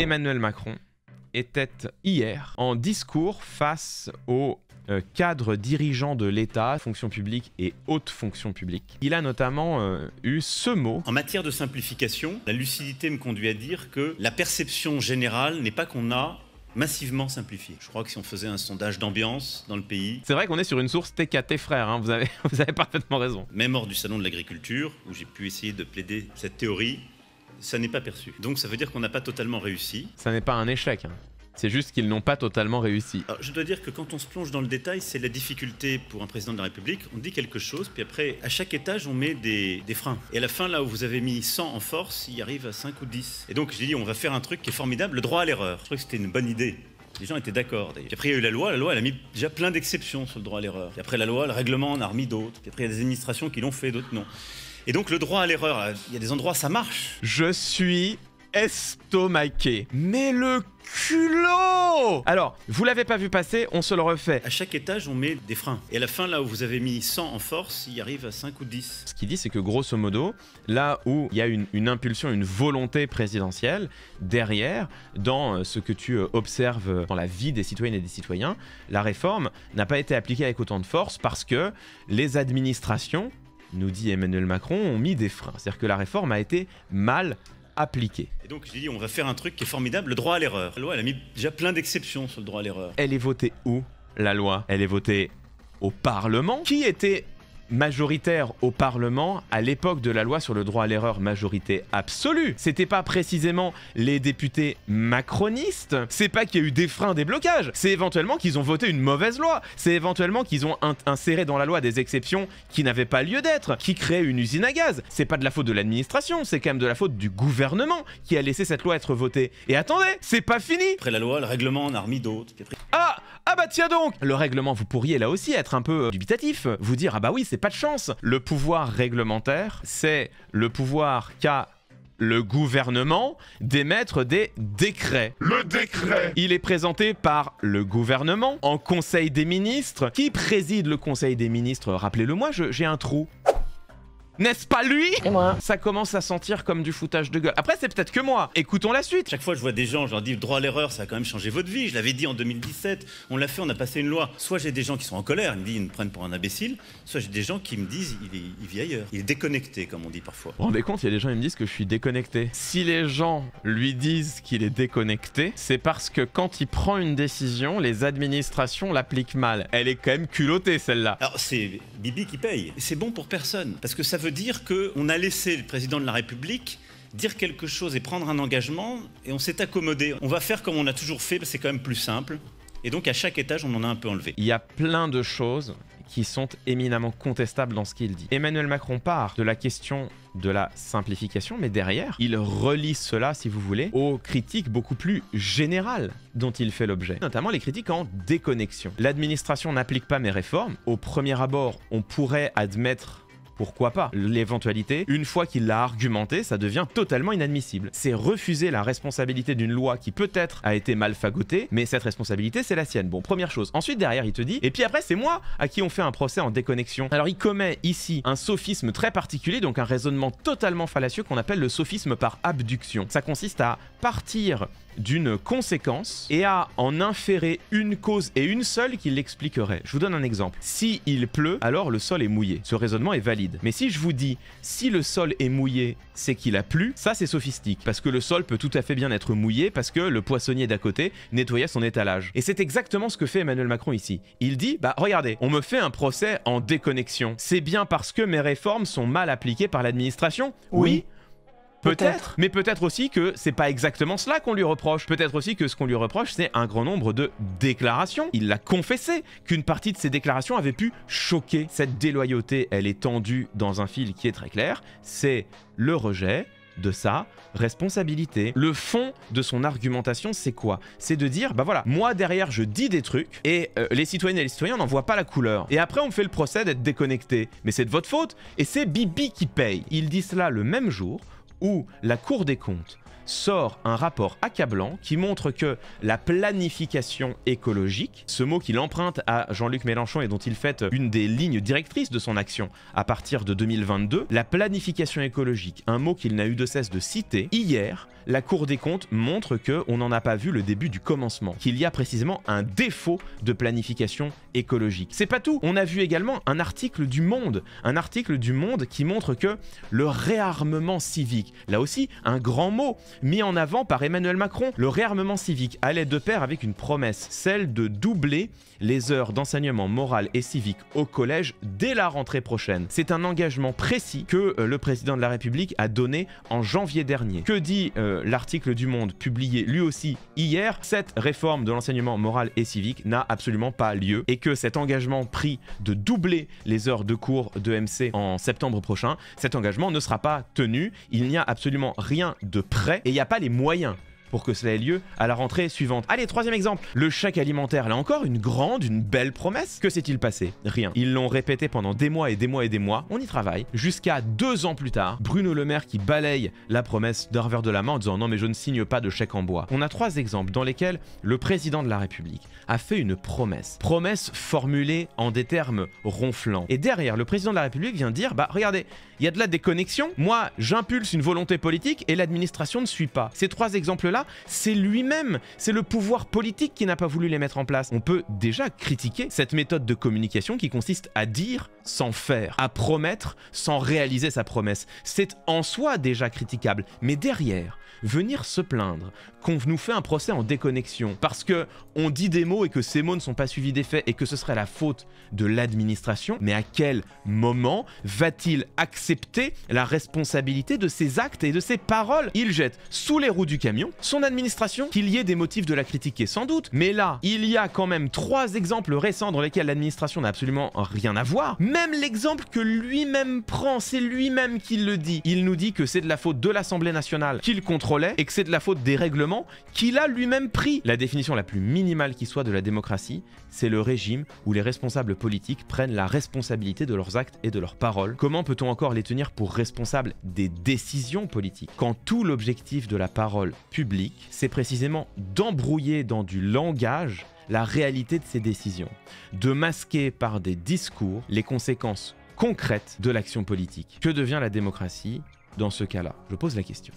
Emmanuel Macron était hier en discours face aux cadres dirigeants de l'État, fonction publique et haute fonction publique. Il a notamment eu ce mot. En matière de simplification, la lucidité me conduit à dire que la perception générale n'est pas qu'on a massivement simplifié. Je crois que si on faisait un sondage d'ambiance dans le pays... C'est vrai qu'on est sur une source TKT frère, hein, vous avez parfaitement raison. Même hors du salon de l'agriculture, où j'ai pu essayer de plaider cette théorie, ça n'est pas perçu. Donc ça veut dire qu'on n'a pas totalement réussi. Ça n'est pas un échec, hein. C'est juste qu'ils n'ont pas totalement réussi. Alors, je dois dire que quand on se plonge dans le détail, c'est la difficulté pour un président de la République. On dit quelque chose, puis après, à chaque étage, on met des freins. Et à la fin, là où vous avez mis 100 en force, il arrive à 5 ou 10. Et donc, j'ai dit, on va faire un truc qui est formidable, le droit à l'erreur. Je trouvais que c'était une bonne idée. Les gens étaient d'accord, d'ailleurs. Puis après, il y a eu la loi, elle a mis déjà plein d'exceptions sur le droit à l'erreur. Puis après, la loi, le règlement en a remis d'autres. Puis après, il y a des administrations qui l'ont fait, d'autres non. Et donc, le droit à l'erreur, il y a des endroits, ça marche. Je suis estomaqué. Mais le culot! Alors, vous l'avez pas vu passer, on se le refait. À chaque étage, on met des freins. Et à la fin, là où vous avez mis 100 en force, il arrive à 5 ou 10. Ce qu'il dit, c'est que grosso modo, là où il y a une impulsion, une volonté présidentielle, derrière, dans ce que tu observes dans la vie des citoyennes et des citoyens, la réforme n'a pas été appliquée avec autant de force parce que les administrations, nous dit Emmanuel Macron, ont mis des freins. C'est-à-dire que la réforme a été mal appliquée. Et donc j'ai dit on va faire un truc qui est formidable, le droit à l'erreur. La loi, elle a mis déjà plein d'exceptions sur le droit à l'erreur. Elle est votée où, la loi? Elle est votée au Parlement. Qui était majoritaire au Parlement à l'époque de la loi sur le droit à l'erreur? Majorité absolue. C'était pas précisément les députés macronistes. C'est pas qu'il y a eu des freins, des blocages. C'est éventuellement qu'ils ont voté une mauvaise loi. C'est éventuellement qu'ils ont inséré dans la loi des exceptions qui n'avaient pas lieu d'être, qui créaient une usine à gaz. C'est pas de la faute de l'administration, c'est quand même de la faute du gouvernement qui a laissé cette loi être votée. Et attendez, c'est pas fini. Après la loi, le règlement en a remis d'autres. Ah bah tiens donc! Le règlement, vous pourriez là aussi être un peu dubitatif, vous dire ah bah oui, c'est pas de chance. Le pouvoir réglementaire, c'est le pouvoir qu'a le gouvernement d'émettre des décrets. Le décret! Il est présenté par le gouvernement en Conseil des ministres. Qui préside le Conseil des ministres? Rappelez-le moi, j'ai un trou. N'est-ce pas lui? Et moi. Ça commence à sentir comme du foutage de gueule. Après, c'est peut-être que moi. Écoutons la suite. Chaque fois, je vois des gens, je leur dis, le droit à l'erreur, ça a quand même changé votre vie. Je l'avais dit en 2017, on l'a fait, on a passé une loi. Soit j'ai des gens qui sont en colère, ils me disent, ils me prennent pour un imbécile. Soit j'ai des gens qui me disent, il vit ailleurs. Il est déconnecté, comme on dit parfois. Vous vous rendez compte, il y a des gens qui me disent que je suis déconnecté. Si les gens lui disent qu'il est déconnecté, c'est parce que quand il prend une décision, les administrations l'appliquent mal. Elle est quand même culottée, celle-là. Alors, c'est Bibi qui paye. C'est bon pour personne. Parce que ça veut dire qu'on a laissé le président de la République dire quelque chose et prendre un engagement, et on s'est accommodé. On va faire comme on a toujours fait, c'est quand même plus simple. Et donc, à chaque étage, on en a un peu enlevé. Il y a plein de choses qui sont éminemment contestables dans ce qu'il dit. Emmanuel Macron part de la question de la simplification, mais derrière, il relie cela, si vous voulez, aux critiques beaucoup plus générales dont il fait l'objet, notamment les critiques en déconnexion. L'administration n'applique pas mes réformes. Au premier abord, on pourrait admettre pourquoi pas l'éventualité. Une fois qu'il l'a argumenté, ça devient totalement inadmissible. C'est refuser la responsabilité d'une loi qui peut-être a été mal fagotée, mais cette responsabilité, c'est la sienne. Bon, première chose. Ensuite, derrière, il te dit, et puis après, c'est moi à qui on fait un procès en déconnexion. Alors, il commet ici un sophisme très particulier, donc un raisonnement totalement fallacieux qu'on appelle le sophisme par abduction. Ça consiste à partir d'une conséquence et à en inférer une cause et une seule qui l'expliquerait. Je vous donne un exemple. Si il pleut, alors le sol est mouillé. Ce raisonnement est valide. Mais si je vous dis, si le sol est mouillé, c'est qu'il a plu, ça c'est sophistique. Parce que le sol peut tout à fait bien être mouillé parce que le poissonnier d'à côté nettoyait son étalage. Et c'est exactement ce que fait Emmanuel Macron ici. Il dit, bah regardez, on me fait un procès en déconnexion. C'est bien parce que mes réformes sont mal appliquées par l'administration? Oui. Peut-être, mais peut-être aussi que c'est pas exactement cela qu'on lui reproche. Peut-être aussi que ce qu'on lui reproche, c'est un grand nombre de déclarations. Il l'a confessé qu'une partie de ces déclarations avait pu choquer. Cette déloyauté, elle est tendue dans un fil qui est très clair. C'est le rejet de sa responsabilité. Le fond de son argumentation, c'est quoi? C'est de dire, bah voilà, moi derrière je dis des trucs et les citoyennes et les citoyens n'en voient pas la couleur. Et après on me fait le procès d'être déconnecté. Mais c'est de votre faute et c'est Bibi qui paye. Il dit cela le même jour où la Cour des comptes sort un rapport accablant qui montre que la planification écologique, ce mot qu'il emprunte à Jean-Luc Mélenchon et dont il fait une des lignes directrices de son action à partir de 2022, la planification écologique, un mot qu'il n'a eu de cesse de citer, hier, la Cour des comptes montre qu'on n'en a pas vu le début du commencement, qu'il y a précisément un défaut de planification écologique. C'est pas tout, on a vu également un article du Monde qui montre que le réarmement civique, là aussi un grand mot mis en avant par Emmanuel Macron, le réarmement civique allait de pair avec une promesse, celle de doubler les heures d'enseignement moral et civique au collège dès la rentrée prochaine. C'est un engagement précis que le président de la République a donné en janvier dernier. Que dit l'article du Monde publié lui aussi hier? Cette réforme de l'enseignement moral et civique n'a absolument pas lieu et que cet engagement pris de doubler les heures de cours de MC en septembre prochain, cet engagement ne sera pas tenu. Il n'y a absolument rien de prêt et il n'y a pas les moyens pour que cela ait lieu à la rentrée suivante. Allez, troisième exemple, le chèque alimentaire. Là encore, une belle promesse. Que s'est-il passé? Rien. Ils l'ont répété pendant des mois et des mois et des mois. On y travaille. Jusqu'à 2 ans plus tard, Bruno Le Maire qui balaye la promesse d'un revers de la main en disant non mais je ne signe pas de chèque en bois. On a 3 exemples dans lesquels le président de la République a fait une promesse. Promesse formulée en des termes ronflants. Et derrière, le président de la République vient dire bah regardez, il y a de la déconnexion. Moi, j'impulse une volonté politique et l'administration ne suit pas. Ces 3 exemples-là, c'est lui-même, c'est le pouvoir politique qui n'a pas voulu les mettre en place. On peut déjà critiquer cette méthode de communication qui consiste à dire sans faire, à promettre sans réaliser sa promesse. C'est en soi déjà critiquable, mais derrière, venir se plaindre qu'on nous fait un procès en déconnexion parce que on dit des mots et que ces mots ne sont pas suivis d'effets et que ce serait la faute de l'administration, mais à quel moment va-t-il accepter la responsabilité de ses actes et de ses paroles? Il jette sous les roues du camion son administration. Qu'il y ait des motifs de la critiquer sans doute, mais là, il y a quand même 3 exemples récents dans lesquels l'administration n'a absolument rien à voir. Même l'exemple que lui-même prend, c'est lui-même qui le dit. Il nous dit que c'est de la faute de l'Assemblée nationale qu'il contrôlait et que c'est de la faute des règlements qu'il a lui-même pris. La définition la plus minimale qui soit de la démocratie, c'est le régime où les responsables politiques prennent la responsabilité de leurs actes et de leurs paroles. Comment peut-on encore les tenir pour responsables des décisions politiques quand tout l'objectif de la parole publique, c'est précisément d'embrouiller dans du langage la réalité de ces décisions, de masquer par des discours les conséquences concrètes de l'action politique? Que devient la démocratie dans ce cas-là? Je pose la question.